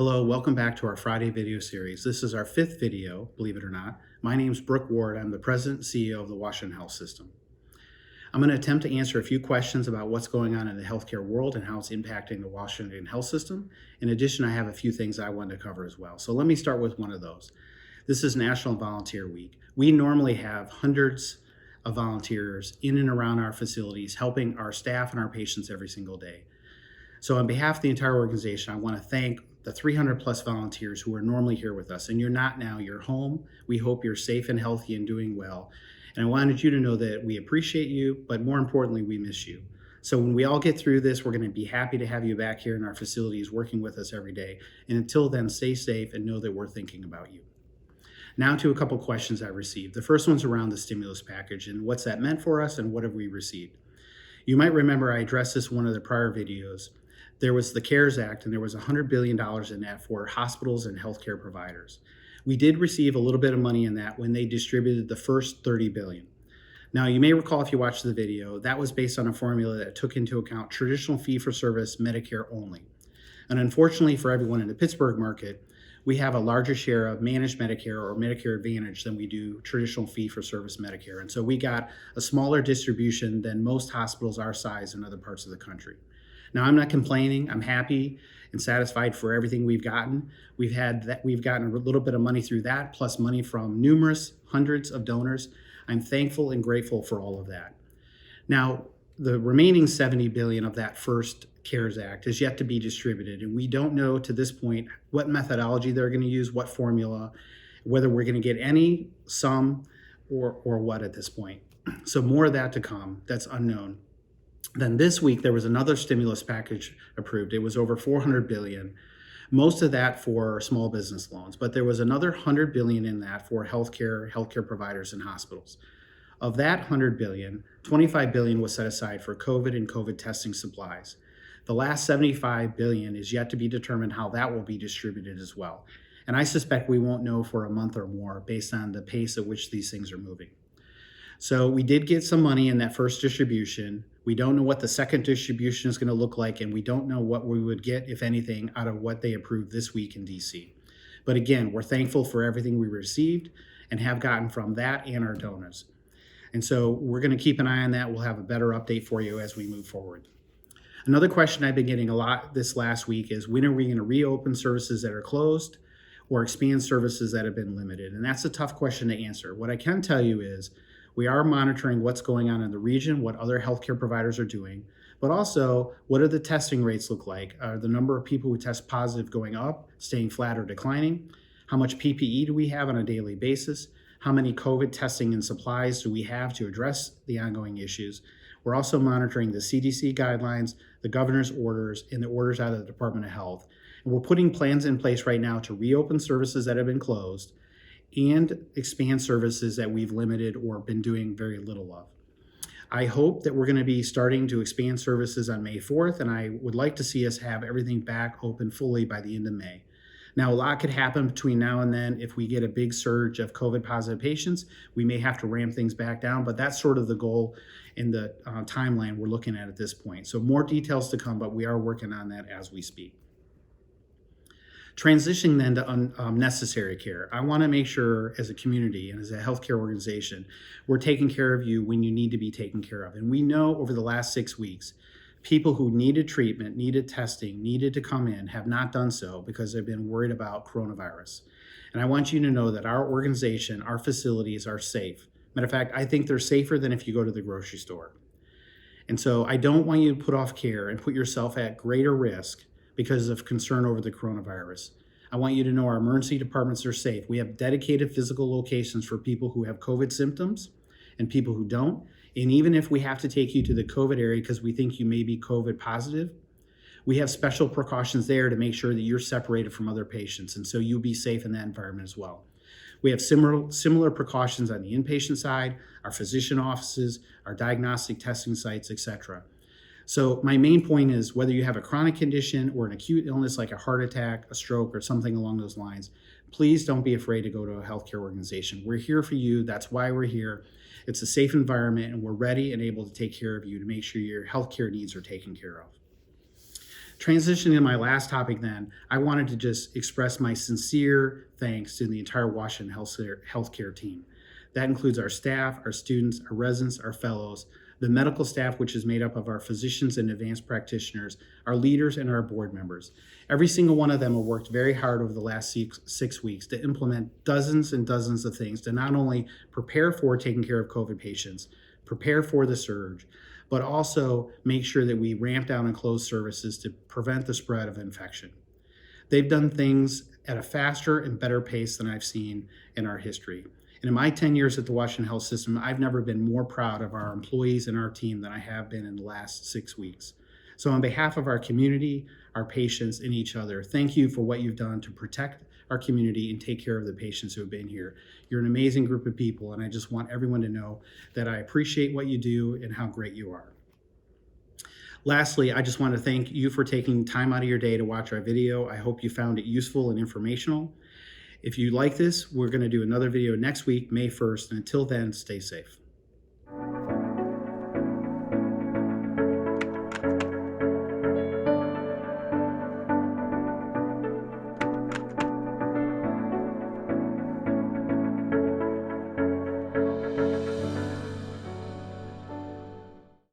Hello, welcome back to our Friday video series. This is our fifth video, believe it or not. My name is Brook. I'm the President and CEO of the Washington Health System. I'm going to attempt to answer a few questions about what's going on in the healthcare world and how it's impacting the Washington Health System. In addition, I have a few things I wanted to cover as well. So let me start with one of those. This is National Volunteer Week. We normally have hundreds of volunteers in and around our facilities helping our staff and our patients every single day. So on behalf of the entire organization, I want to thank the 300 plus volunteers who are normally here with us. And you're not now, you're home. We hope you're safe and healthy and doing well. And I wanted you to know that we appreciate you, but more importantly, we miss you. So when we all get through this, we're going to be happy to have you back here in our facilities working with us every day. And until then, stay safe and know that we're thinking about you. Now to a couple questions I received. The first one's around the stimulus package and what's that meant for us and what have we received. You might remember I addressed this in one of the prior videos. There was the CARES Act, and there was $100 billion in that for hospitals and healthcare providers. We did receive a little bit of money in that when they distributed the first $30 billion. Now, you may recall if you watched the video, that was based on a formula that took into account traditional fee-for-service Medicare only. And unfortunately for everyone in the Pittsburgh market, we have a larger share of managed Medicare or Medicare Advantage than we do traditional fee-for-service Medicare. And so we got a smaller distribution than most hospitals our size in other parts of the country. Now, I'm not complaining. I'm happy and satisfied for everything we've gotten. We've gotten a little bit of money through that, plus money from numerous hundreds of donors. I'm thankful and grateful for all of that. Now, the remaining $70 billion of that first CARES Act is yet to be distributed, and we don't know to this point what methodology they're going to use, what formula, whether we're going to get any, some, or what at this point. So more of that to come. That's unknown. Then this week, there was another stimulus package approved. It was over $400 billion, most of that for small business loans. But there was another $100 billion in that for healthcare providers and hospitals. Of that $100 billion, $25 billion was set aside for COVID and COVID testing supplies. The last $75 billion is yet to be determined how that will be distributed as well. And I suspect we won't know for a month or more based on the pace at which these things are moving. So we did get some money in that first distribution. We don't know what the second distribution is going to look like, and we don't know what we would get, if anything, out of what they approved this week in DC. But again, we're thankful for everything we received and have gotten from that and our donors. And so we're going to keep an eye on that. We'll have a better update for you as we move forward. Another question I've been getting a lot this last week is, when are we going to reopen services that are closed or expand services that have been limited? And that's a tough question to answer. What I can tell you is, we are monitoring what's going on in the region, what other healthcare providers are doing, but also what do the testing rates look like? Are the number of people who test positive going up, staying flat, or declining? How much PPE do we have on a daily basis? How many COVID testing and supplies do we have to address the ongoing issues? We're also monitoring the CDC guidelines, the governor's orders, and the orders out of the Department of Health. And we're putting plans in place right now to reopen services that have been closed and expand services that we've limited or been doing very little of. I hope that we're going to be starting to expand services on May 4th, and I would like to see us have everything back open fully by the end of May. Now, a lot could happen between now and then. If we get a big surge of COVID positive patients, we may have to ramp things back down, but that's sort of the goal in the timeline we're looking at this point. So more details to come, but we are working on that as we speak. Transitioning then to necessary care. I want to make sure as a community and as a healthcare organization, we're taking care of you when you need to be taken care of. And we know over the last 6 weeks, people who needed treatment, needed testing, needed to come in have not done so because they've been worried about coronavirus. And I want you to know that our organization, our facilities are safe. Matter of fact, I think they're safer than if you go to the grocery store. And so I don't want you to put off care and put yourself at greater risk because of concern over the coronavirus. I want you to know our emergency departments are safe. We have dedicated physical locations for people who have COVID symptoms and people who don't. And even if we have to take you to the COVID area because we think you may be COVID positive, we have special precautions there to make sure that you're separated from other patients. And so you'll be safe in that environment as well. We have similar precautions on the inpatient side, our physician offices, our diagnostic testing sites, etc. So my main point is, whether you have a chronic condition or an acute illness like a heart attack, a stroke, or something along those lines, please don't be afraid to go to a healthcare organization. We're here for you. That's why we're here. It's a safe environment, and we're ready and able to take care of you to make sure your healthcare needs are taken care of. Transitioning to my last topic then, I wanted to just express my sincere thanks to the entire Washington healthcare team. That includes our staff, our students, our residents, our fellows, the medical staff, which is made up of our physicians and advanced practitioners, our leaders, and our board members. Every single one of them have worked very hard over the last 6 weeks to implement dozens and dozens of things to not only prepare for taking care of COVID patients, prepare for the surge, but also make sure that we ramp down and close services to prevent the spread of infection. They've done things at a faster and better pace than I've seen in our history. And in my 10 years at the Washington Health System, I've never been more proud of our employees and our team than I have been in the last 6 weeks. So on behalf of our community, our patients, and each other, thank you for what you've done to protect our community and take care of the patients who have been here. You're an amazing group of people, and I just want everyone to know that I appreciate what you do and how great you are. Lastly, I just want to thank you for taking time out of your day to watch our video. I hope you found it useful and informational. If you like this, we're going to do another video next week, May 1st, and until then, stay safe.